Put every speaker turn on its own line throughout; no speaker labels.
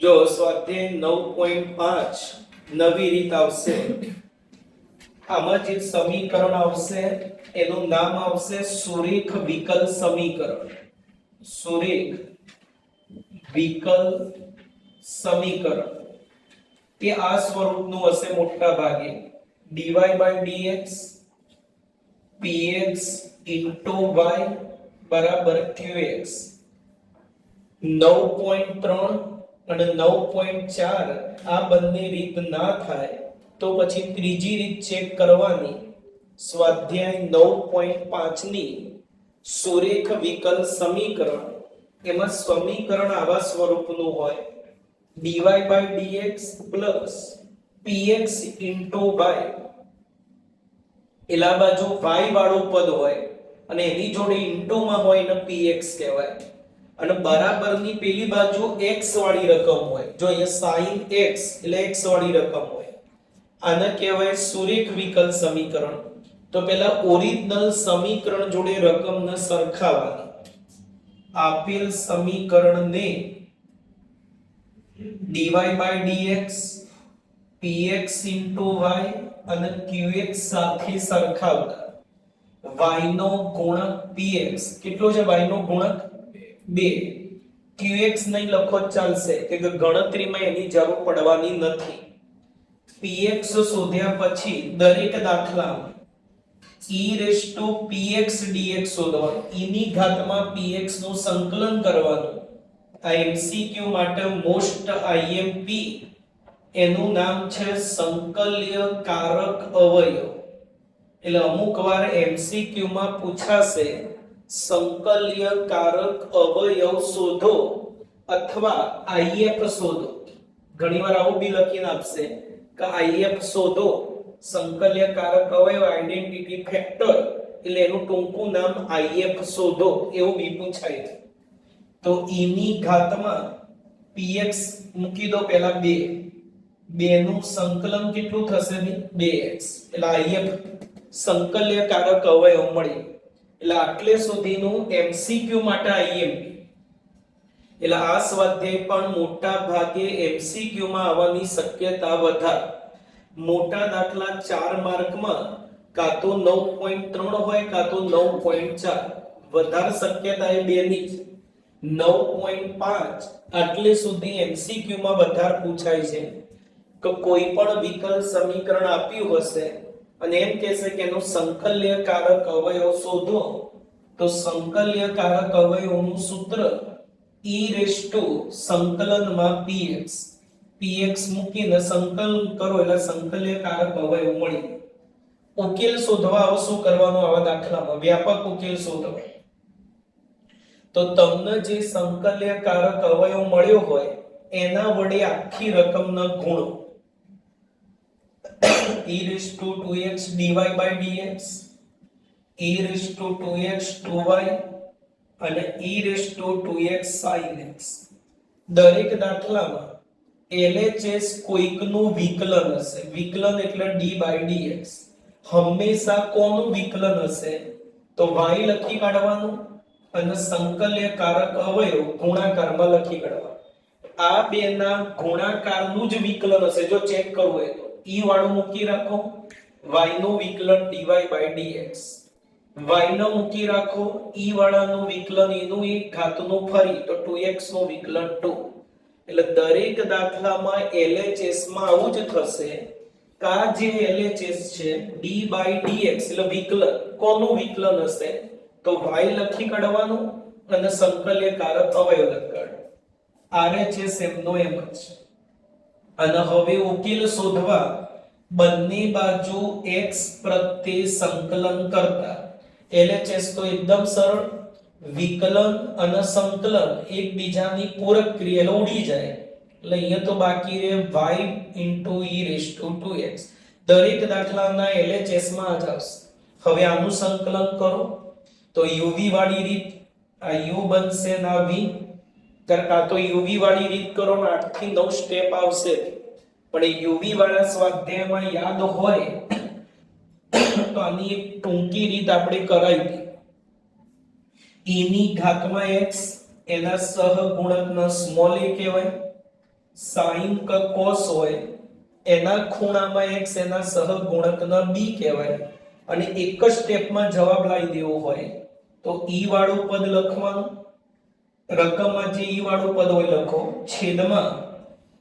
જો સ્વાધ્યાય 9.5 નવી રીત આવશે. આમાં જે સમીકરણ આવશે એનું નામ આવશે સુરેખ વિકલ સમીકરણ. સુરેખ વિકલ સમીકરણ તે આ સ્વરૂપનું હશે મોટા ભાગે dy by dx px into y બરાબર qx. 9.3 અને 9.4 આ બંને રીત ના થાય તો પછી ત્રીજી રીત ચેક કરવાની. સ્વાધ્યાય 9.5 ની સુરેખ વિકલ સમીકરણ, એમાં સમીકરણ આવા સ્વરૂપનું હોય dy by dx plus px into y. એલા બાજુ y વાળું પદ હોય અને એની જોડે ઇન્ટુ માં હોય ને px કહેવાય, અને બરાબરની પેલી બાજુ x વાળી રકમ હોય. જો અહીંયા sin x એટલે x વાળી રકમ હોય. આને કહેવાય સુરેખ વિકલ સમીકરણ. તો પહેલા ઓરિજિનલ સમીકરણ જોડે રકમને સરખાવવાની. આપેલ સમીકરણને dy by dx px into y અને qx સાથે સરખાવતા. y નો ગુણક px કેટલો છે? y નો ગુણક 2. qx નહીં લખો ચાલશે કે ગણતરીમાં એની જરૂર પડવાની નથી. px શોધ્યા પછી દરેક દાખલામાં e raised to px dx શોધવાનું. e ની ઘાતમાં px નું સંકલન કરવાનું. આ MCQ માટે મોસ્ટ IMP એનું નામ છે સંકલ્ય કારક અવયવ. એટલે અમુક વાર MCQ માં પૂછાશે સંકલ્ય કારક અવયવ શોધો અથવા IF શોધો. ઘણીવાર આવું બી લખીને આપશે કે IF શોધો, સંકલ્ય કારક અવયવ આઇડેન્ટિટી ફેક્ટર, એટલે એનું ટૂંકું નામ IF શોધો એવું બી પૂછાય. તો e ની ઘાતમાં px મૂકી દો પહેલા 2 નું સંકલન કેટલું થશે? 2x. એટલે IF સંકલ્ય કારક અવયવ મળી. એટલે આટલે સુધીનું MCQ માટે IMP. એટલે આ સ્વાધ્યાય પણ મોટા ભાગે MCQ માં આવવાની શક્યતા વધારે. મોટા દાખલા 4 માર્કમાં કાં તો 9.3 હોય કાં તો 9.4. વધારે શક્યતા એ બેની જ. 9.5 આટલે સુધી MCQ માં વધારે પૂછાય છે કે કોઈ પણ વિકલ સમીકરણ આપ્યું હશે અને એમ કહેશે કે એનો સંકલ્ય કારક અવયવ શોધો, તો સંકલ્ય કારક અવયવનું સૂત્ર e raised to સંકલનમાં px મૂકીને સંકલન કરો એટલે સંકલ્ય કારક અવયવ મળી. ઉકેલ શોધવા આવો શું કરવાનું આવા દાખલામાં? વ્યાપક ઉકેલ શોધો. તો તમને જે સંકલ્ય કારક અવયવ મળ્યો હોય એના વડે આખી રકમના ગુણો. e raised to 2x dy by dx, e raised to 2x 2y અને e raised to 2x sin x. દરેક દાખલામાં LHS કોઈકનું વિકલન હશે. વિકલન એટલે d by dx. હંમેશા કોનું વિકલન હશે? તો y લખી કાઢવાનું અને સંકલ્ય કારક અવયવ ગુણાકારમાં લખી કાઢવાનું. આ બેના ગુણાકારનું જ વિકલન હશે. જો ચેક કરવું હોય તો e વાળું મૂકી રાખો, y નું વિકલન dy by dx. y નો મૂકી રાખો, e વાળાનું વિકલન એનું એક ઘાતનું ફરી તો 2x નું વિકલન 2. એટલે દરેક દાખલામાં LHS માં આવું જ થશે. કા જે LHS છે d by dx એટલે વિકલન. કોનું વિકલન હશે? તો y લખી કાઢવાનું અને સંકલ્ય કારક અવયવ લખી કાઢવાનું. RHS એમનો એમ જ. અને હવે ઉકેલ શોધવા બંને બાજુ x પ્રત્યે સંકલન કરતા. LHS તો એકદમ સરળ. વિકલન અને સંકલન એકબીજાની પૂરક ક્રિયા ઉડી જાય. એટલે અહીંયા તો બાકી રહે y into e raised to 2x. દરેક દાખલાના LHS માં જ આવશે. હવે આનું સંકલન કરો તો uv વાળી રીત, આ u બનશે ના v. કાં તો uv વાળી રીત કરો ને 8 થી 9 સ્ટેપ આવશે. પણ એ uv વાળા સ્વાધ્યાયમાં યાદ હોય તો આની એક ટૂંકી રીત આપણે કરાવી હતી. e ની ઘાતમાં x એના સહગુણકનો સ્મોલ a કહેવાય sin કે cos હોય એના ખૂણામાં x એના સહગુણકના b કહેવાય અને એક જ સ્ટેપમાં જવાબ લાવી દેવો હોય તો e વાળું પદ લખવાનું, રકમમાં જે e વાળું પદ હોય લખો, છેદમાં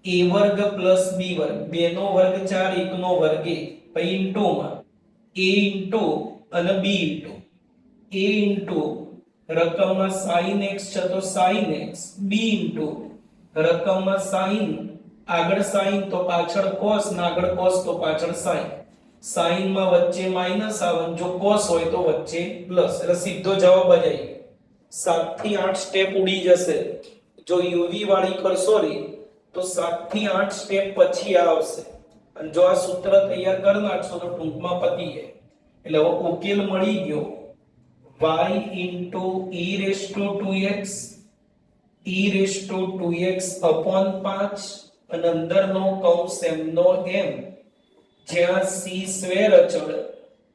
a વર્ગ પ્લસ b વર્ગ, 2 નો વર્ગ 4, 1 નો વર્ગ 1, પછી ઇન્ટુમાં a ઇન્ટુ અને b ઇન્ટુ a ઇન્ટુ રકમમાં sin x છે તો sin x, b ઇન્ટુ રકમમાં sin, આગળ sin તો પાછળ cos, ને આગળ cos તો પાછળ sin, sin માં વચ્ચે માઈનસ આવે, જો cos હોય તો વચ્ચે પ્લસ, એટલે સીધો જવાબ જ આવી ગયો. 7 થી 8 સ્ટેપ ઉડી જશે. જો uv વાળી કરશો રે તો 7 થી 8 સ્ટેપ પછી આવશે અને જો આ સૂત્ર તૈયાર કરી નાખશો તો ટૂંકમાં પતી જાય. એટલે હવે ઉકેલ મળી ગયો y into e raised to 2x upon 5 અને અંદરનો કૌંસ એમનો એમ, જ્યાં c સ્ક્વેર અચળ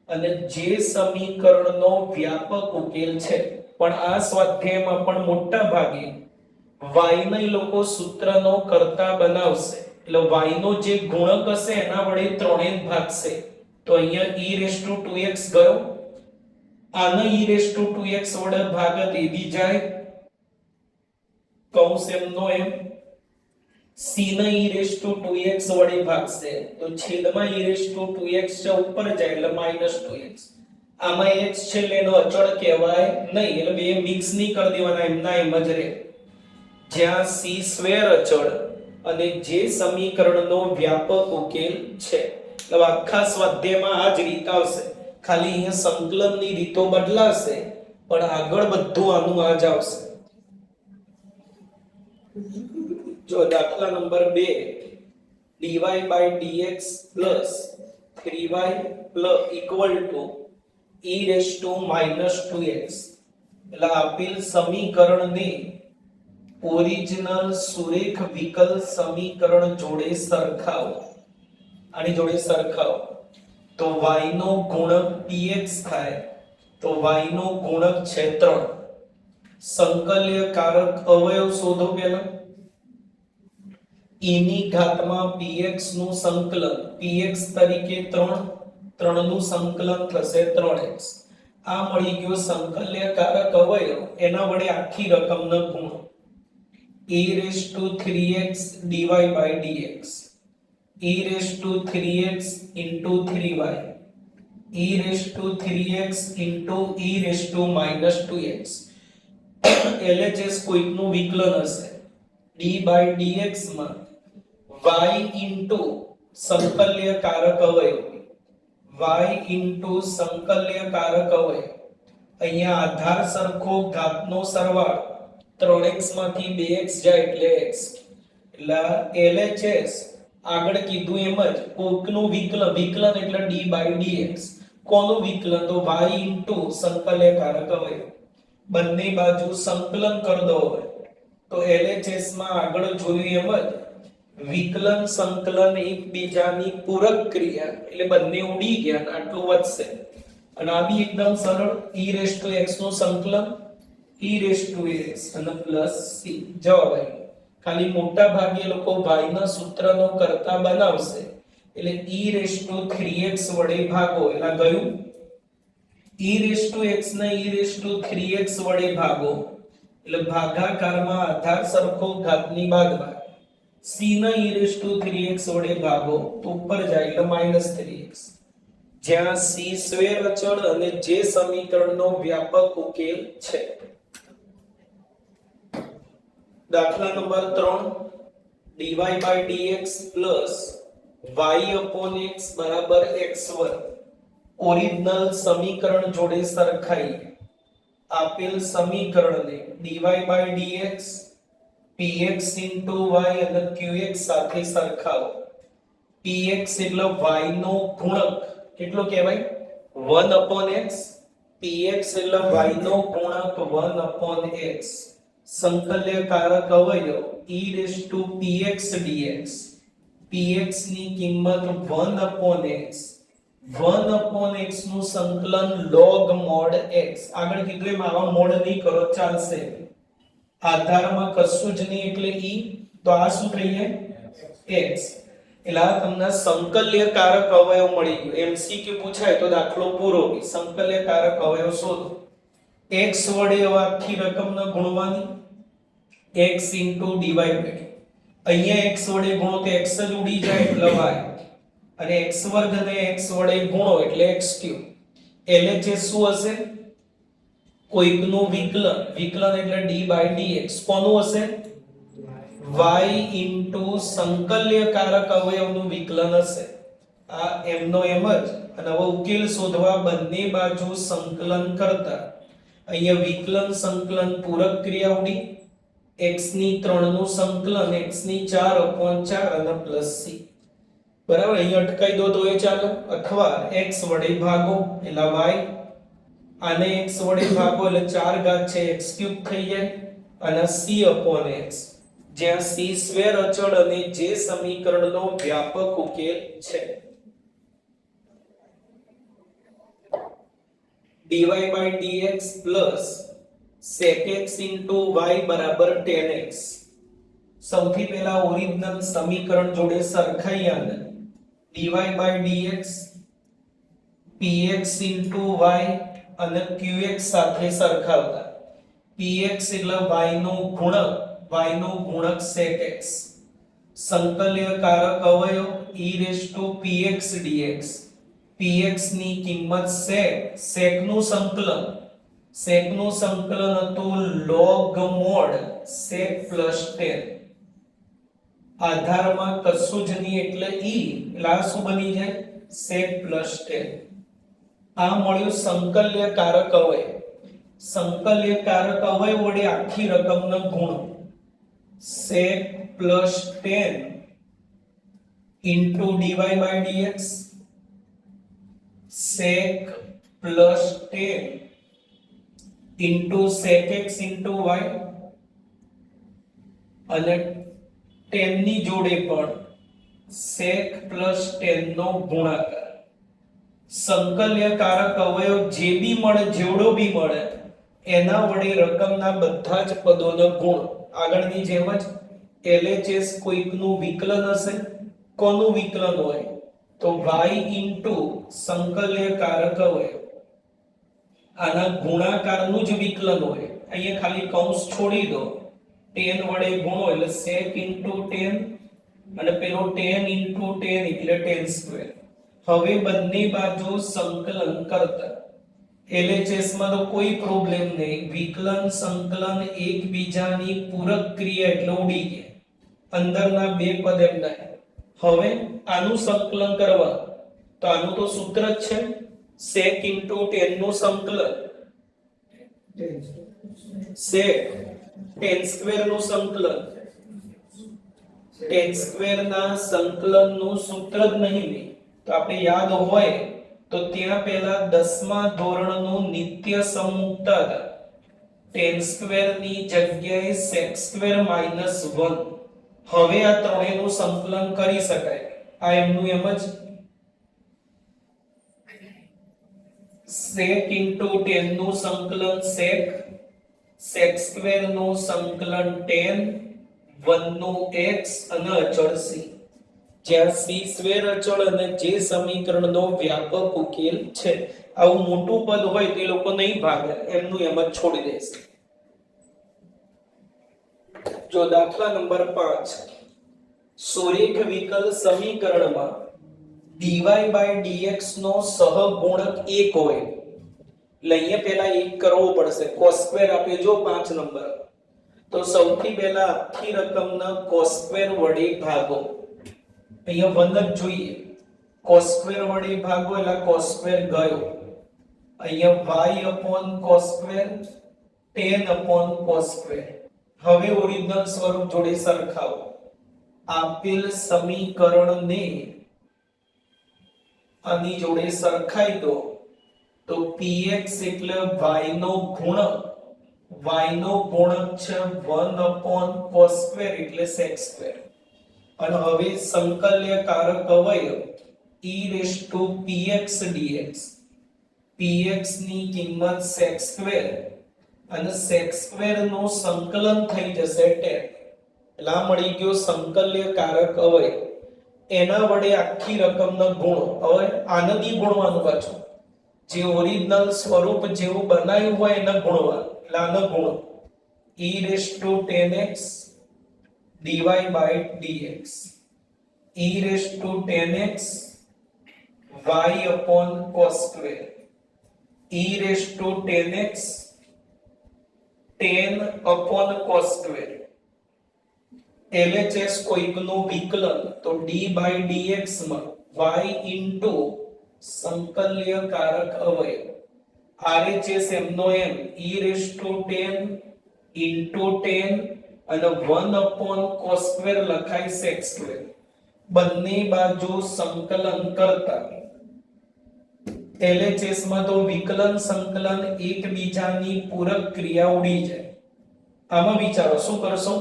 અને જે સમીકરણનો વ્યાપક ઉકેલ છે. પણ આ સ્વાધ્યાયમાં પણ મોટા ભાગે y ને લોકો સૂત્રનો કરતા બનાવશે, એટલે y નો જે ગુણક હશે એના વડે ત્રણેય ભાગશે. તો અહીંયા e raised to 2x ગયો, આને e raised to 2x વડે ભાગત એ બી જાય, કૌંસ એમનો એમ, c ને e raised to 2x વડે ભાગશે તો છેદમાં e raised to 2x છે ઉપર જાય એટલે -2x. આમાં x છે એટલે એનો અચળ કહેવાય નહીં, એટલે બે મિક્સ નહીં કરી દેવાના, એમના એમ જ રહે. જ્યાં c સ્ક્વેર અચળ અને જે સમીકરણનો વ્યાપક ઉકેલ છે. એટલે આખા સ્વાધ્યાયમાં આ જ રીત આવશે, ખાલી અહીંયા સંકલનની રીતો બદલાશે પણ આગળ બધું આનું આ જ આવશે. જો દાખલા number 2, dy by dx plus 3y plus equal to e raised to -2x. એટલે આપેલ સમીકરણને ઓરિજિનલ સુરેખ વિકલ સમીકરણ જોડે સરખાવો. આની જોડે સરખાવો તો y નો ગુણક px થાય, તો y નો ગુણક છે 3. સંકલ્યકારક અવયવ શોધો. પહેલા e ની ઘાતમાં px નું સંકલન, px તરીકે 3 નું સંકલન થશે 3x. આ મળી ગયો સંકલ્યકારક અવયવ, એના વડે આખી રકમનો ગુણ e raised to 3x dy by dx, e raised to 3x into 3y, e raised to 3x into e raised to -2x. LHS કોઈકનું વિકલન હશે, d by dx માં y into સંકલ્યકારક અવયવ, y into સંકલ્યકારક અવયવ. અહીંયા આધાર સરખો, ઘાતનો સરવાળો, 3x માંથી 2x જાય એટલે x. એટલે LHS આગળ કીધું એમ જ કોકનું વિકલન, વિકલન એટલે d by dx. કોનું વિકલન? તો y into સંકલ્યકારક અવયવ. બંને બાજુ સંકલન કરી દો તો LHS માં આગળ જોયું એમ જ વિકલન સંકલન એકબીજાની પૂરક ક્રિયા, એટલે બંને ઉડી ગયા, આટલું વધશે. અને આ બી એકદમ સરળ, e raised to x નું સંકલન, e raised to x અને પ્લસ c. જવાબ આવ્યો. ખાલી મોટા ભાગે લોકો y ના સૂત્રનો કરતા બનાવશે, એટલે e raised to 3x વડે ભાગો, એટલે ગયું e raised to x ને e raised to 3x વડે ભાગો એટલે ભાગાકારમાં આધાર સરખો, ઘાતની બાદબાકી. c ને e raised to 3x વડે ભાગો તો ઉપર જાય એટલે -3x. જ્યાં c સ્ક્વેર અચળ અને જે સમીકરણનો વ્યાપક ઉકેલ છે. દાખલા number 3, dy by dx plus y upon x બરાબર x2. ઓરિજિનલ સમીકરણ જોડે સરખાઈ આપેલ સમીકરણને dy by dx px into y અને qx સાથે સરખાવો. px એટલે y નો ગુણક, કેટલો કહેવાય? 1 upon x. px એટલે y નો ગુણક 1 upon x. સંકલ્યકારક અવયવ e raised to px dx. px ની કિંમત 1 upon x. 1 upon x નું સંકલન log mod x. આગળ કીધું એમ આવા મોડ નહીં કરો ચાલશે. આધારમાં કશું જ નહીં એટલે e, તો આ શું થઈ જાય x. એટલે આ તમને સંકલ્યકારક અવયવ મળી ગયો. એમસીક્યુ પૂછાય તો દાખલો પૂરો. સંકલ્યકારક અવયવ શોધો. x વડે આખી રકમને ગુણવાની, x dy by અહીંયા x વડે ગુણો તો x જ ઉડી જાય એટલે y, અને x વર્ગ ને x વડે ગુણો એટલે x3. LHS શું હશે? કોઈકનું વિકલન. વિકલન એટલે d by dx. કોનું હશે? y into સંકલ્યકારક અવયવનું વિકલન હશે. આ એમનો એમ જ. અને હવે ઉકેલ શોધવા બંને બાજુ સંકલન કરતા અહીંયા વિકલન સંકલન પૂરક ક્રિયા ઉડી. x ની 3 નું સંકલન x ની 4/4 અને પ્લસ c. બરાબર, અહીંયા અટકાઈ દો તો એ ચાલે, અથવા x વડે ભાગો એટલે y, આને x વડે ભાગો એટલે 4 ઘાત છે x³ થઈ જાય, અને c/x, જ્યાં c સ્ક્વેર અચળ અને જે સમીકરણનો વ્યાપક ઉકેલ છે. dy by dx plus sec x into y બરાબર tan x. સૌથી પહેલા ઓરિજિનલ સમીકરણ જોડે સરખાઈ આને. dy by dx px into y અને qx સાથે સરખાવતા. px એટલે y નો ગુણક sec x. સંકલ્યકારક અવયવ e raised to px dx. px ની કિંમત sec નું સંકલન હતું log mod sec plus tan. આધારમાં કશું જ નહીં એટલે e, એટલે આ શું બની જાય sec plus tan. આ મળ્યું સંકલ્યકારક અવયવ. સંકલ્યકારક અવયવ વડે આખી રકમનો ગુણો sec plus tan into dy by dx, sec plus tan into sec x into y, અને tan ની જોડે પણ sec plus tan નો ગુણાકાર. સંકલ્યકારક અવયવ જે બી મળે, જેવડો બી મળે, એના વડે રકમના બધા જ પદોનો ગુણ. આગળની જેમ જ LHS કોઈકનું વિકલન હશે. કોનું વિકલન હોય? તો y into સંકલ્યકારક અવયવ. આના ગુણાકારનું જ વિકલન હોય. અહીંયા ખાલી કૌંસ છોડી દો. tan વડે ગુણો એટલે sec into tan, અને પેલો tan into tan એટલે tan સ્ક્વેર. હવે બંને બાજુ સંકલન કરતા LHS માં તો કોઈ પ્રોબ્લેમ નહીં. વિકલન સંકલન એકબીજાની પૂરક ક્રિયા એટલે ઉડી ગયા. અંદરના બે પદ એમના. હવે આનું સંકલન કરવા તો આનું તો સૂત્ર જ છે sec into tan નું સંકલન, sec tan સ્ક્વેર નું સંકલન. tan સ્ક્વેર ના સંકલન નું સૂત્ર જ નહીં. તો આપણે યાદ હોય તો ત્યાં પહેલા 10મા ધોરણનું નિત્ય સમ મૂકતા હતા. tan સ્ક્વેર ની જગ્યાએ sec સ્ક્વેર -1. હવે આ ત્રણેયનું સંકલન કરી શકાય. આ એમનું એમ જ sec into tan નું સંકલન sec સ્ક્વેર નું સંકલન tan, 1 નું x અને અચળ c. જ્યાં c સ્ક્વેર અચળ અને જે સમીકરણનો વ્યાપક ઉકેલ છે. આવું મોટું પદ હોય તે લોકો નહીં ભાગે, એમનું એમ જ છોડી દેશે. જો દાખલા નંબર 5, સુરેખ વિકલ સમીકરણમાં dy by dx નો સહગુણક 1 હોય. એટલે અહીંયા પહેલા 1 કરવો પડશે. cos સ્ક્વેર આપે જો 5 નંબર, તો સૌથી પહેલા આખી રકમના cos સ્ક્વેર વડે ભાગો. અહીંયા 1 જ જોઈએ. cos સ્ક્વેર વડે ભાગો એટલે cos સ્ક્વેર ગયો. અહીંયા y upon cos square, tan upon cos square. હવે ઓરિજિનલ સ્વરૂપ જોડે સરખાવો. આપેલ સમીકરણને આની જોડે સરખાઈ દો તો px એટલે y નો ગુણક. y નો ગુણક છે 1 upon cos સ્ક્વેર એટલે sec સ્ક્વેર. અને હવે સંકલ્યકારક અવયવ e raised to px dx. px ની કિંમત sec સ્ક્વેર અને sec² નું સંકલન થઈ જશે tan. એટલે આ મળી ગયો સંકલ્યકારક અવયવ. એના વડે આખી રકમનો ગુણો. હવે આનંદી ગુણવાનું પાછું, જે ઓરિજિનલ સ્વરૂપ જેવું બનાવ્યું હોય એને ગુણવાનું. એટલે આનો ગુણો e raised to 10x dy by dx, e raised to 10x y upon cos², e raised to 10x 10 upon cos². LHS કોઈકનું વિકલન તો d by dx માં y into સંકલ્યકારક અવયવ, RHS એમનો એમ e raised to 10 into 10 અને 1 upon cos² લખાય sec². બંને બાજુ સંકલન કરતા LHS માં તો વિકલન સંકલન એકબીજાની પૂરક ક્રિયા ઉડી જાય. આમાં વિચારો શું કરશો?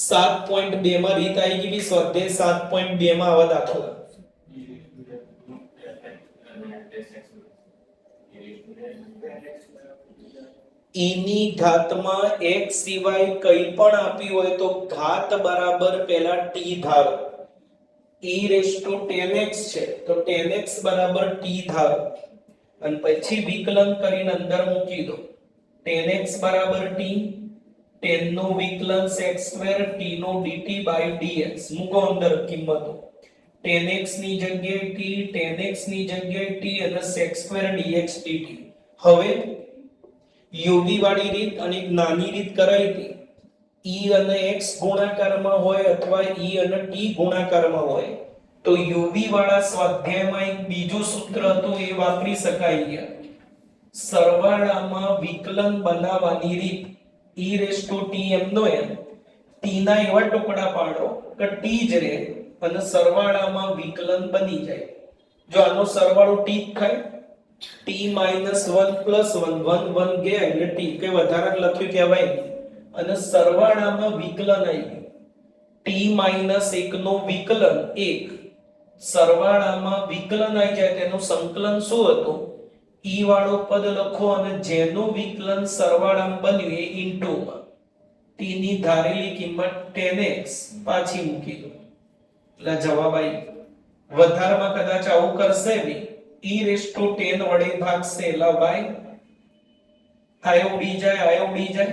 7.2 માં રીત આવી ગઈ. સ્વાધ્યાય 7.2 માં આવા દાખલા. e ની ઘાતમાં x સિવાય કંઈ પણ આપ્યું હોય તો ઘાત બરાબર પહેલા t ધારો. e raised to 10x છે તો 10x બરાબર t ધારો અને પછી વિકલન કરીને અંદર મૂકી દો. 10x બરાબર t, 10 નું વિકલન sec² t no dt by dx મૂકો અંદર કિંમતો. 10x ની જગ્યાએ t, 10x ની જગ્યાએ t અને sec² dx dt. હવે uv વાળી રીત અને એક નાની રીત કરાઈ હતી. e અને x ગુણાકારમાં હોય અથવા e અને t ગુણાકારમાં હોય તો uv વાળા સ્વાધ્યાયમાં એક બીજું સૂત્ર હતું એ વાપરી શકાય. સરવાળામાં વિકલન બનાવવાની રીત e raised to t એમનો એમ t ના એવા ટુકડા પાડો કે t જ રહે અને સરવાળામાં વિકલન બની જાય. જો આનો સરવાળો t થાય t - 1 + 1 1 1 ગયા એટલે t કે વધારે લખ્યું કહેવાય અને સરવાળામાં વિકલન આવી ગયું. t - 1 નું વિકલન 1, સરવાળામાં વિકલન આવી જાય તેનું સંકલન શું હતું? e વાળો પદ લખો અને જેનું વિકલન સરવાળામાં બન્યું એ ઇન્ટુ માં t ની ધારેલી કિંમત 10x પાછી મૂકી દો એટલે જવાબ આવી. વધારમાં કદાચ આવું કરશે બી e raised to 10 વડે ભાગશે એટલે y આયો ઉડી જાય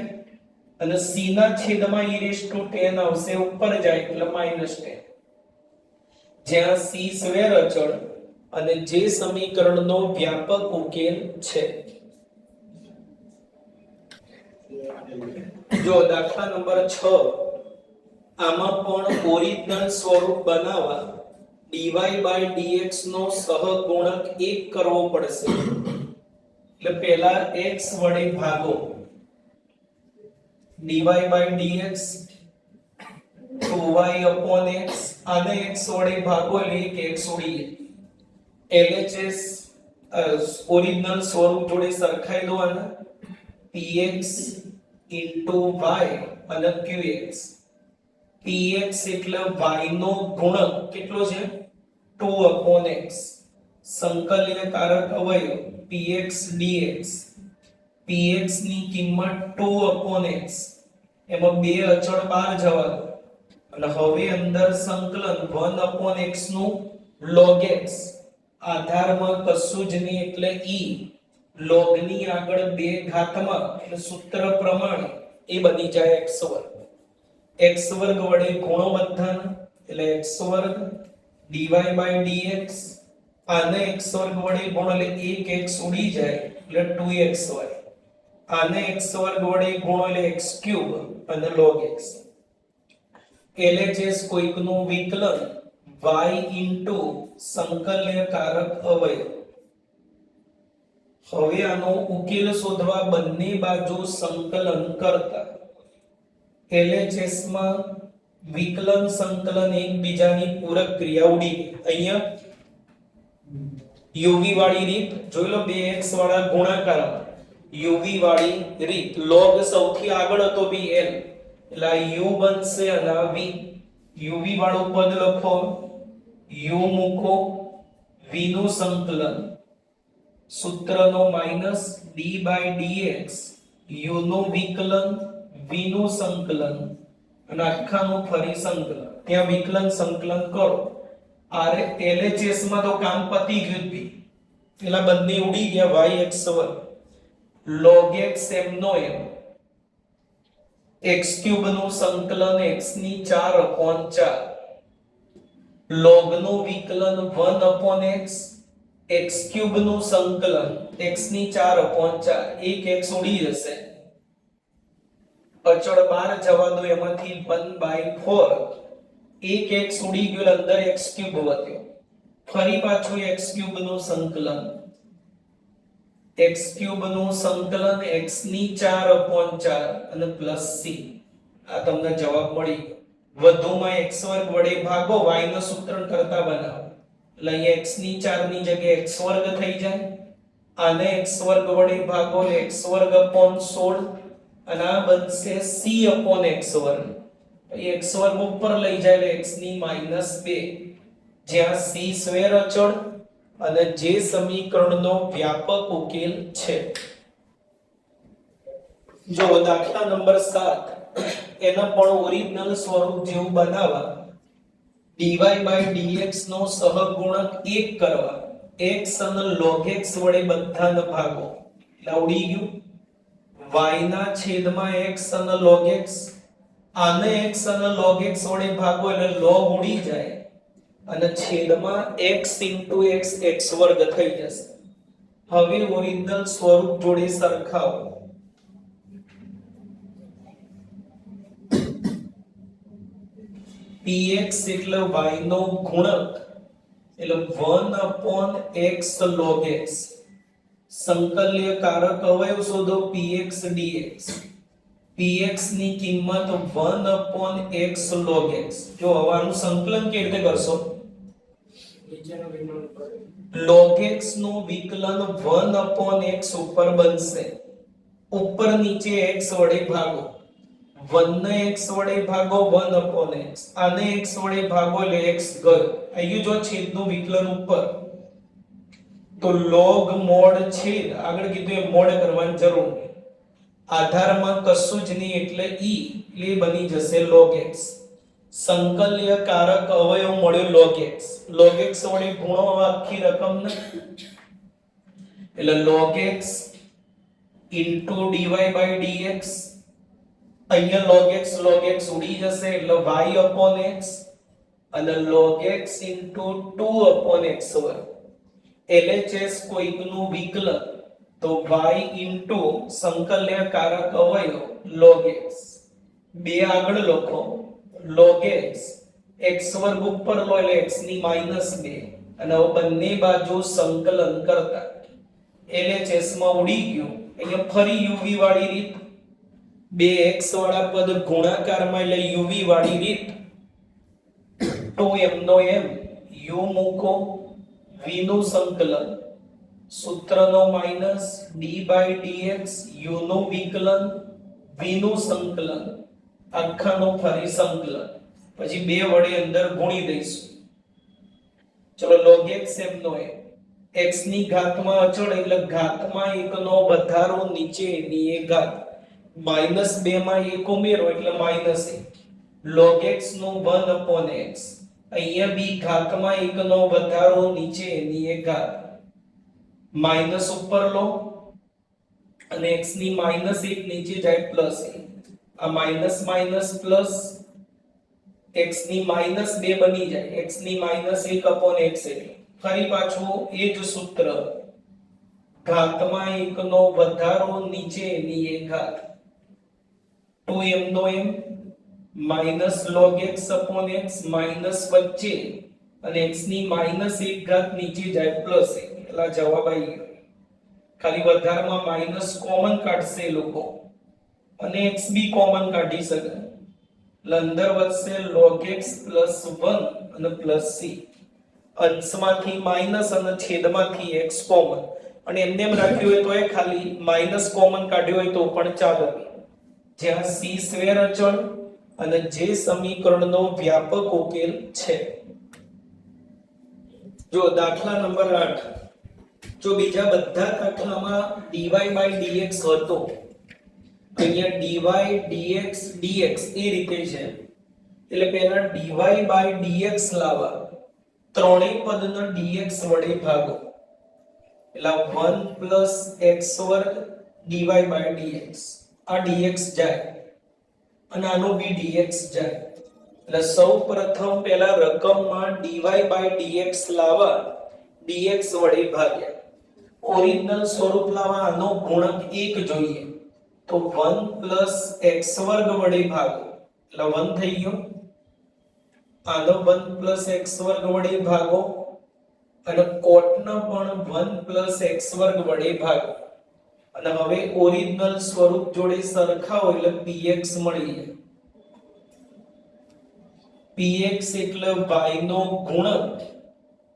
અને c ના છેદમાં e raised to 10 આવશે ઉપર જાય એટલે -10. જ્યાં c સ્વેર અચળ અને જે સમીકરણનો વ્યાપક ઉકેલ છે. જો દાખલા નંબર 6, આમાં પણ ઓરિજિનલ સ્વરૂપ બનાવવા dy by dx નો સહગુણક 1 કરવો પડશે. એટલે પહેલા x વડે ભાગો. dy by dx 2y upon x આને x વડે ભાગો એટલે એક x ઉડી જાય. LHS ઓરિજિનલ સ્વરૂપ જોડે સરખાઈ દો આને. px into y અને qx. px એટલે y નો ગુણક કેટલો છે? 2 upon x. સંકલ્યકારક અવયવ px dx. px ની કિંમત 2 upon x. એમાં બે અચળ બહાર જવા દો અને હવે અંદર સંકલન 1 upon x નું log x. આધારમાં કશું જ નહીં એટલે e log ની આગળ બે ઘાતમાં એટલે સૂત્ર પ્રમાણે એ બની જાય x². x² વડે ગુણો બધાને એટલે x² dy by dx આને x² વડે ગુણો એટલે 1x ઉડી જાય એટલે 2xy. આને x² વડે ગુણો એટલે x³ અને log x. LHS કોઈકનું વિકલન y into સંકલ્યકારક અવયવ. હવે આનો ઉકેલ શોધવા બંને બાજુ સંકલન કરતા LHS માં વિકલન સંકલન એકબીજાની પૂરક ક્રિયા ઉડી. અહીંયા uv વાળી રીત જોઈ લો. 2x વાળા ગુણાકારમાં uv વાળી રીત log સૌથી આગળ હતો bl એટલે આ u બનશે અને આ v. uv વાળું પદ લખો, u મૂકો, v નું સંકલન સૂત્રનો માઈનસ d/dx u નું વિકલન v નું સંકલન અને આખાનું ફરી સંકલન. ત્યાં વિકલન સંકલન કરો. આરે LHS માં તો કામ પતી ગયું બી. પેલા બંને ઉડી ગયા yx2 log x m નો m x³ નું સંકલન x ની 4/4 log નું વિકલન 1/x x³ નું સંકલન x ની 4/4 એક x ઉડી જશે. અચળ 12 જવા દો એમાંથી 1/4 એક x ઉડી ગયો અંદર x³ વધ્યો. ફરી પાછું x³ નું સંકલન x³ નું સંકલન x ની 4/4 અને પ્લસ c. આ તમને જવાબ મળી ગયો. વધુમાં x² વડે ભાગો y નો સૂત્રણ કરતા બનાવો એટલે અહીંયા x ની 4 ની જગ્યાએ x² થઈ જાય. આને x² વડે ભાગો એટલે x²/16 અને આ બનશે c/x². x² ઉપર લઈ જાય એટલે x ની -2 જ્યાં c સ્ક્વેર અચળ અને જે સમીકરણનો વ્યાપક ઉકેલ છે. જો દાખલા નંબર 7 એના પણ ઓરિજિનલ સ્વરૂપ જેવું બનાવવા dy/dx નો સહગુણક 1 કરવા x અને log x વડે બધાને ભાગો એટલે ઉડી ગયું. y ના છેદમાં x અને log x આને x અને log x વડે ભાગો એટલે log ઉડી જાય અને છેદમાં x x x² થઈ જશે. હવે ઓરિજિનલ સ્વરૂપ જોડે સરખાવો. px એટલે y નો ગુણક એટલે 1/x log x. સંકલ્યકારક અવયવ શોધો px dx. px ની કિંમત 1/x log x. જો આનું સંકલન કેવી રીતે કરશો? log x નું વિકલન 1/x ઉપર બનશે. ઉપર નીચે x વડે ભાગો. 1 ને x વડે ભાગો 1/x. આને x વડે ભાગો એટલે x ગયો. અહીં જો છેદનું વિકલન ઉપર તો log mod છેદ આગળ કીધું એ mod કરવાની જરૂર નહીં. આધારમાં કશું જ નહીં એટલે e એટલે બની જશે log x. સંકલ્યકારક અવયવ મળ્યો log x. log x વડે ગુણો આખી રકમ ને એટલે log x dy/dx. અહીંયા log x ઉડી જશે એટલે y/x અને log x 2/x². LHS કોઈકનું વિકલન તો y સંકલ્યકારક અવયવ log x. બે આગળ લખો log x x² ઉપર લો એટલે x ની -2 અને હવે બંને બાજુ સંકલન કરતા LHS માં ઉડી ગયું. અહીંયા ફરી uv વાળી રીત. બે x વાળા પદ ગુણાકારમાં એટલે uv વાળી રીત. 2m નો m u મૂકો v નું સંકલન સૂત્રનો માઈનસ d/dx u નું વિકલન v નું સંકલન આખાનું ફરી સંકલન પછી બે વડે અંદર ગુણી દઈશું. ચલો log x m નો m x ની ઘાતમાં અચળ એટલે ઘાતમાં 1 નો વધારો નીચે ની એક ઘાત -2 માં 1 ઉમેરો એટલે -1. log x નું 1/x અહીંયા બી ઘાતમાં 1 નો વધારો નીચે ની એક ઘાત માઈનસ ઉપર લો અને x ની -1 નીચે જાય +1. આ માઈનસ માઈનસ પ્લસ x ની -2 બની જાય x ની -1/x એટલે ફરી પાછું એ જ સૂત્ર ઘાતમાં 1 નો વધારો નીચે ની એક ઘાત 2m નો m minus log x/x minus વચ્ચે અને x ની -1 ઘાત નીચે જાય +1 એટલે જવાબ આવી ગયો. ખાલી વધારમાં માઈનસ કોમન કાઢશે લોકો અને x બી કોમન કાઢી શકે એટલે અંદર વધશે log x +1 અને +c. અંશમાંથી માઈનસ અને છેદમાંથી x કોમન અને એમને એમ રાખ્યું હોય તો એ ખાલી માઈનસ કોમન કાઢ્યો હોય તો પણ ચાલે. જ્યાં c સ્ક્વેર અચળ અને જે સમીકરણનો વ્યાપક ઉકેલ છે. જો દાખલા નંબર 8 જો બીજા બધા દાખલામાં dy by dx હતો, અહીંયા dy dx dx એ રીતે છે, એટલે પહેલા dy by dx લાવવા, ત્રણેય પદનો dx વડે ભાગો, એટલે 1 plus x વર્ગ dy by dx, આ dx જાય અને આનો બી dx જાય, એટલે સૌ પ્રથમ પહેલા રકમમાં dy by dx લાવવા, dx વડે ભાગ્યા, ઓરિજિનલ સ્વરૂપ લાવવા આનો ગુણક 1 જોઈએ, તો 1 plus x વર્ગ વડે ભાગો, એટલે 1 થઈ ગયો, આનો 1 plus x વર્ગ વડે ભાગો અને કોટનો પણ 1 plus x વર્ગ વડે ભાગો, અને હવે ઓરિજિનલ સ્વરૂપ જોડે સરખાવો એટલે px મળી જાય. px એટલે y નો ગુણક,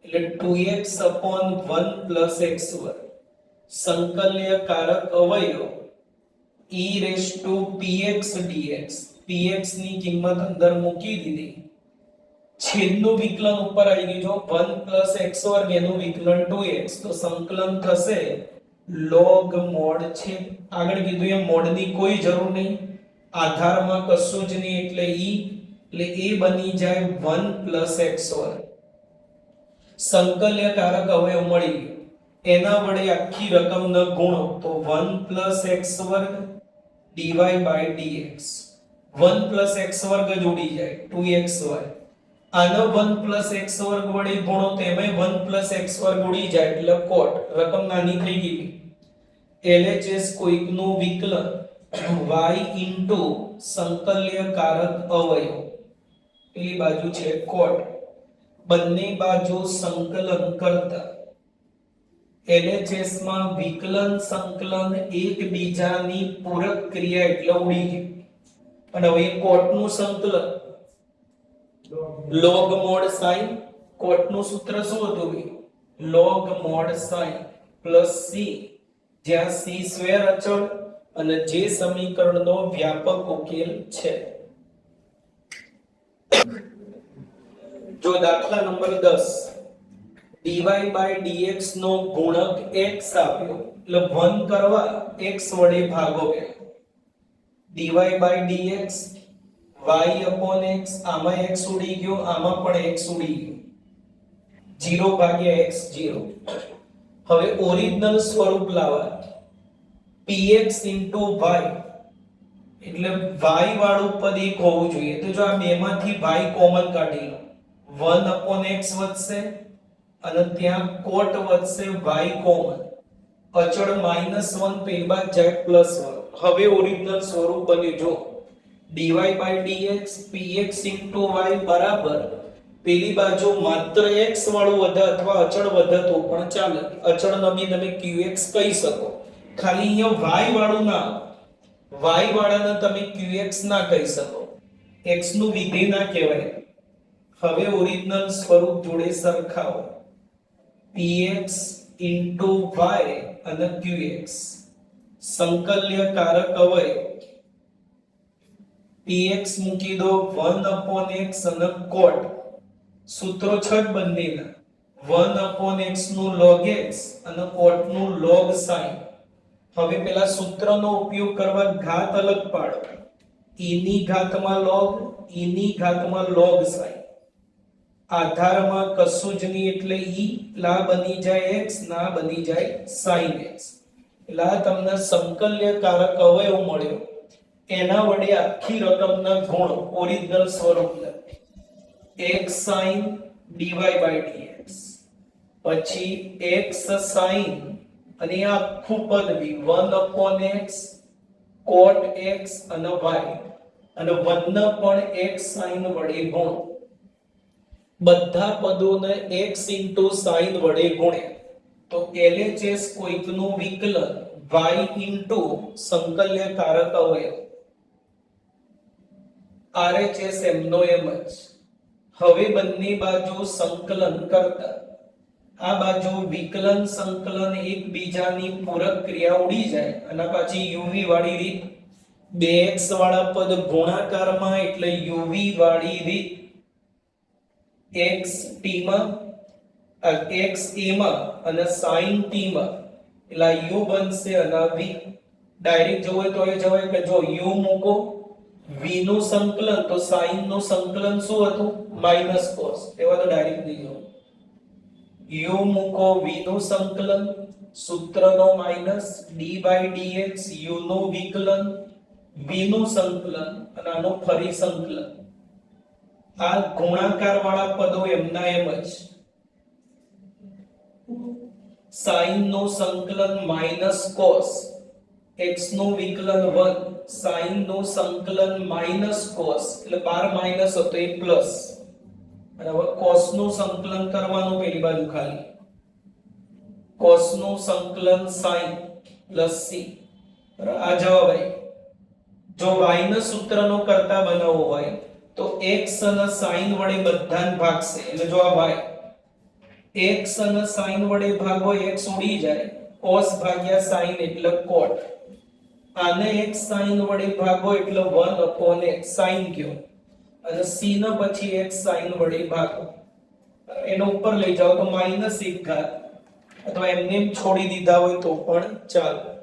એટલે 2x upon 1 plus x વર્ગ, સંકલ્યકારક અવયવ e raised to px dx, px ની કિંમત અંદર મૂકી દીધી, છેદનું વિકલન ઉપર આવી ગયું, જો 1 plus x વર્ગ એનું વિકલન 2x, તો સંકલન થશે log mod છે, આગળ કીધું એ મોડ ની કોઈ જરૂર નહીં, આધારમાં કશું જ નહીં એટલે e, એટલે એ બની જાય 1 plus x વર્ગ, સંકલ્યકારક અવયવ મળી ગયો, એના વડે આખી રકમનો ગુણો, તો 1 plus x વર્ગ dy by dx, 1 plus x વર્ગ જ ઉડી જાય 2xy, આનો 1 plus x વર્ગ વડે ગુણો તો એમાંય 1 plus x વર્ગ ઉડી જાય એટલે કોટ, રકમ નાની થઈ ગઈ. LHS કોઈકનું વિકલન y into સંકલ્યકારક અવયવ, પેલી બાજુ છે કોટ, બંને બાજુ સંકલન કરતા LHS માં વિકલન સંકલન એકબીજાની પૂરક ક્રિયા એટલે ઉડી ગયું, અને હવે કોટનું સંકલન log mod sin, કોટનું સૂત્ર શું હતું? log mod sin plus c, જ્યાં c સ્ક્વેર અચળ અને જે સમીકરણનો વ્યાપક ઉકેલ છે. જો દાખલા નંબર 10 dy by dx નો ગુણક x આપ્યો, એટલે 1 કરવા x વડે ભાગો, dy by dx y upon x, આમાં x ઉડી ગયો, આમાં પણ x ઉડી ગયો, 0 ભાગ્યા x 0. હવે ઓરિજિનલ સ્વરૂપ લાવવા, px into y, એટલે y વાળું પદ એક હોવું જોઈએ, તો જો આ બેમાંથી y કોમન કાઢી લો, 1 upon x વધશે અને ત્યાં કોટ વધશે, y કોમન, અચળ -1 પેલ બાદ જાય +1. હવે ઓરિજિનલ સ્વરૂપ બન્યું, જો dy by dx px into y બરાબર, પેલી બાજુ માત્ર x વાળું વધે અથવા અચળ વધે તો પણ ચાલે, અચળ નમી તમે qx કહી શકો, ખાલી અહીંયા y વાળું ના, y વાળાને તમે qx ના કહી શકો, x નું વિધેય ના કહેવાય. હવે ઓરિજિનલ સ્વરૂપ જોડે સરખાવો, px into y અને qx, સંકલ્યકારક અવયવ px મૂકી દો 1 upon x અને cot, સૂત્રો છે જ બંનેના, 1 upon x નું log x અને cot નું log sin. હવે પેલા સૂત્રનો ઉપયોગ કરવા ઘાત અલગ પાડો, e ની ઘાતમાં log, e ની ઘાતમાં log sin, આધારમાં કશું જ નહીં એટલે e, લા બની જાય x, ના બની જાય sin x, એટલે આ તમને સંકલ્યકારક અવયવ મળ્યો, એના વડે આખી રકમના ગુણ ઓરિજિનલ સ્વરૂપ લખે, x sin dy by dx, પછી x sin અને આ આખું પદ બી 1 upon x cot x અને y, અને 1 ને પણ x sin વડે ગુણો, બધા પદોને x into sin વડે ગુણ્યા, તો LHS કોઈકનું વિકલન y into સંકલ્યકારક અવયવ, RHS એમનો એમ જ. હવે બંને બાજુ સંકલન કરતા, આ બાજુ વિકલન સંકલન એકબીજાની પૂરક ક્રિયા ઉડી જાય, અને પાછી uv વાળી રીત, 2x વાળા પદ ગુણાકારમાં એટલે uv વાળી રીત, x t માં x a માં અને sin t માં એટલે આ u બનશે અને આ v ડાયરેક્ટ જવું હોય તો એ જવાય કે જો u મૂકો v નું સંકલન તો sin નું સંકલન શું હતું માઈનસ cos એવા તો ડાયરેક્ટ નહીં જવું u મૂકો v નું સંકલન સૂત્રનો minus d by dx u નું વિકલન v નું સંકલન અને આનું ફરી સંકલન આ ગુણાકાર વાળા પદો એમના એમ જ sin નું સંકલન માઈનસ cos x નું વિકલન 1 sin નું સંકલન માઈનસ cos એટલે 12 માઈનસ હતો એ પ્લસ અને હવે cos નું સંકલન કરવાનું પેલી બાજુ ખાલી cos નું સંકલન sin પ્લસ c આ જવાબ આવી જો y ના સૂત્રનો કરતા બનાવવો હોય તો x અને sin વડે બધાને ભાગશે એટલે જો આ y x અને sin વડે ભાગો x ઉડી જાય cos ભાગ્યા sin એટલે cot આને x sin વડે ભાગો એટલે 1/x sin કયો અને c ને પછી x sin વડે ભાગો એનો ઉપર લઈ જાઓ તો -1 ઘાત અથવા એમને છોડી દીધા હોય તો પણ ચાલે